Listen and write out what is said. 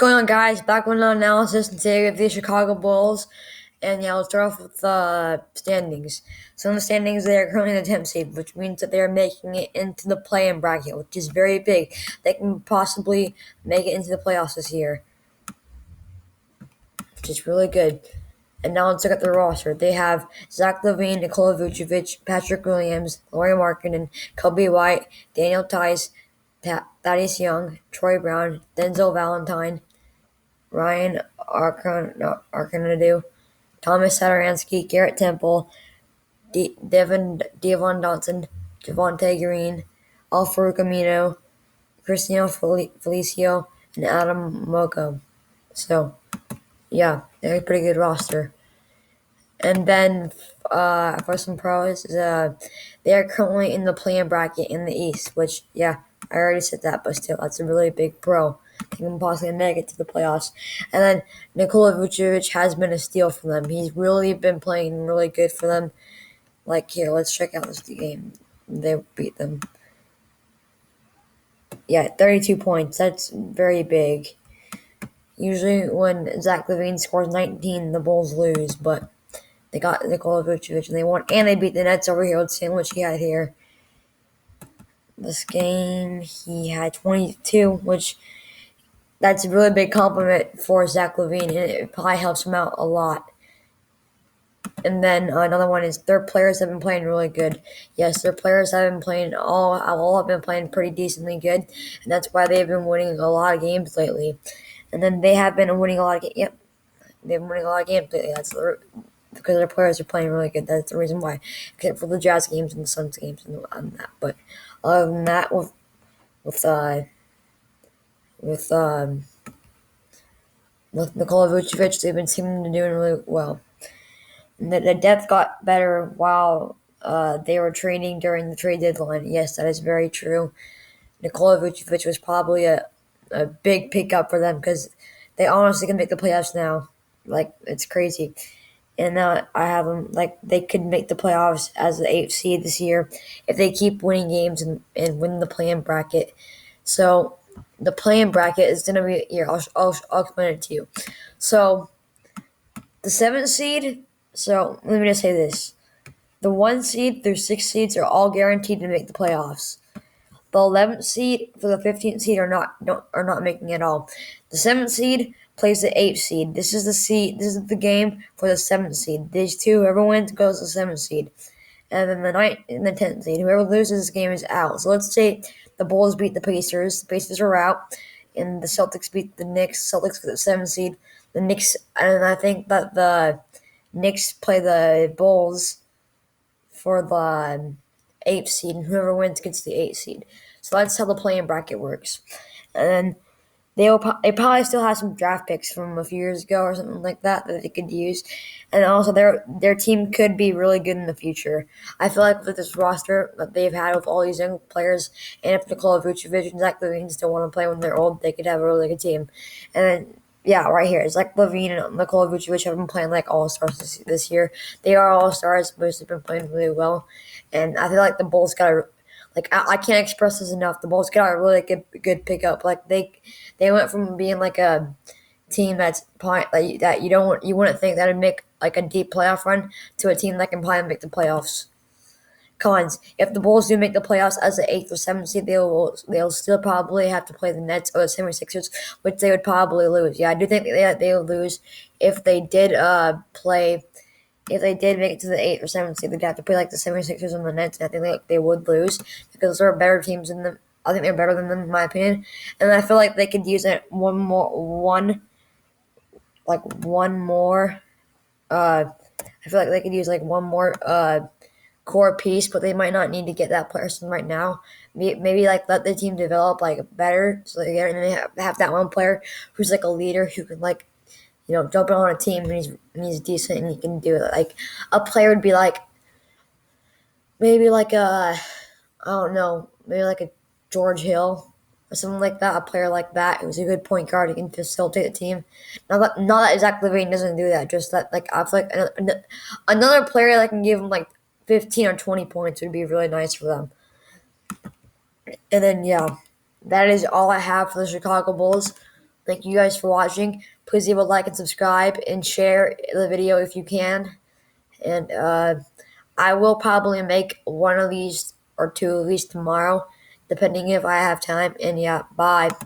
going on, guys? Back with an analysis today of the Chicago Bulls. And yeah, let's start off with the standings. So in the standings, they are currently in the 10th seed, which means that they are making it into the play-in bracket, which is very big. They can possibly make it into the playoffs this year, which is really good. And now let's look at their roster. They have Zach LaVine, Nikola Vucevic, Patrick Williams, Lauri Markkanen, Kobe White, Daniel Tice, Thaddeus Young, Troy Brown, Denzel Valentine, Ryan Arcanadu, Thomas Satoransky, Garrett Temple, Devon Dotson, Javonte Green, Al-Farouq Amino, Cristiano Felicio, and Adam Moko. So, yeah, they're a pretty good roster. And then for some pros, they are currently in the play-in bracket in the East, which, yeah, I already said that, but still, that's a really big pro. They can possibly make it to the playoffs. And then Nikola Vucevic has been a steal for them. He's really been playing really good for them. Like, here, let's check out this game. They beat them. Yeah, 32 points. That's very big. Usually when Zach LaVine scores 19, the Bulls lose, but they got Nikola Vucevic and they won. And they beat the Nets over here. Let's see how much he had here. This game, he had 22, which that's a really big compliment for Zach LaVine, and it probably helps him out a lot. And then another one is their players have been playing really good. Yes, their players have been playing all have been playing pretty decently good, and that's why they've been winning a lot of games lately. And then they have been winning a lot of games. Yep, they've been winning a lot of games lately. Because their players are playing really good. That's the reason why, except for the Jazz games and the Suns games and that. But other than that, with Nikola Vucevic, they've been seeming to doing really well. And the depth got better while they were trading during the trade deadline. Yes, that is very true. Nikola Vucevic was probably a big pickup for them because they honestly can make the playoffs now. Like, it's crazy. And now I have them, like, they could make the playoffs as the 8th seed this year if they keep winning games and win the play-in bracket. So the play-in bracket is going to be here. I'll explain it to you. So the 7th seed. So let me just say this: the 1 seed through 6 seeds are all guaranteed to make the playoffs. The 11th seed for the 15th seed are not making it at all. The 7th seed plays the 8th seed. This is the game for the 7th seed. These two, whoever wins goes to the 7th seed. And then the 9th and the 10th seed, whoever loses this game is out. So let's say the Bulls beat the Pacers. The Pacers are out. And the Celtics beat the Knicks. Celtics get the 7th seed. The Knicks, and I think that the Knicks play the Bulls for the 8th seed, and whoever wins gets the 8th seed. So that's how the play-in bracket works. And then they probably still have some draft picks from a few years ago or something like that they could use. And also their team could be really good in the future. I feel like with this roster that they've had with all these young players, and if Nikola Vucevic and Zach LaVine still want to play when they're old, they could have a really good team. And then, yeah, right here, Zach LaVine and Nikola Vucevic have been playing like all-stars this year. They are all-stars, but they've been playing really well. And I feel like the Bulls got a I can't express this enough. The Bulls got a really good pickup. Like they went from being like a team that's probably that you wouldn't think that would make like a deep playoff run to a team that can probably make the playoffs. Cons: if the Bulls do make the playoffs as the 8th or 7th seed, they'll still probably have to play the Nets or the 76ers, which they would probably lose. Yeah, I do think they would lose if they did play. If they did make it to the 8th or 7th seed, they'd have to play like the 76ers and the Nets, and I think they would lose because there are better teams than them. I think they're better than them, in my opinion. And I feel like they could use it one more. I feel like they could use like one more core piece, but they might not need to get that person right now. Maybe like let the team develop like better, so they have that one player who's like a leader who can like jump on a team and he's decent and he can do it. Like a player would be like maybe like I don't know, maybe like a George Hill or something like that. A player like that who's a good point guard who can facilitate the team. Not that Zach LaVine doesn't do that. Just that like I feel like another player that can give him like 15 or 20 points would be really nice for them. And then yeah, that is all I have for the Chicago Bulls. Thank you guys for watching. Please leave a like and subscribe and share the video if you can. And I will probably make one of these or two at least tomorrow, depending if I have time. And yeah, bye.